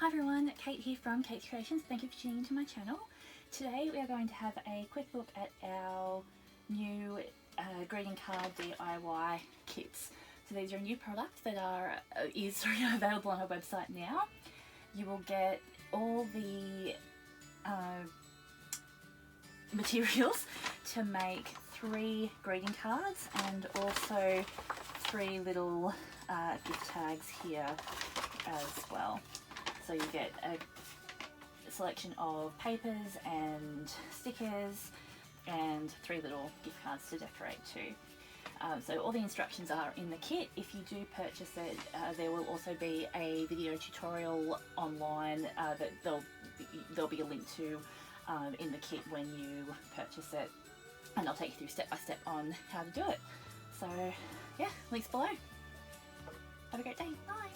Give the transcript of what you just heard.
Hi everyone, Kate here from Kate's Creations. Thank you for tuning into my channel. Today we are going to have a quick look at our new greeting card DIY kits. So these are a new product that is available on our website now. You will get all the materials to make 3 greeting cards and also 3 little gift tags here as well. So you get a selection of papers and stickers and 3 little gift cards to decorate too. So all the instructions are in the kit. If you do purchase it, there will also be a video tutorial online that there'll be a link to in the kit when you purchase it, and I'll take you through step by step on how to do it. So yeah, links below. Have a great day. Bye.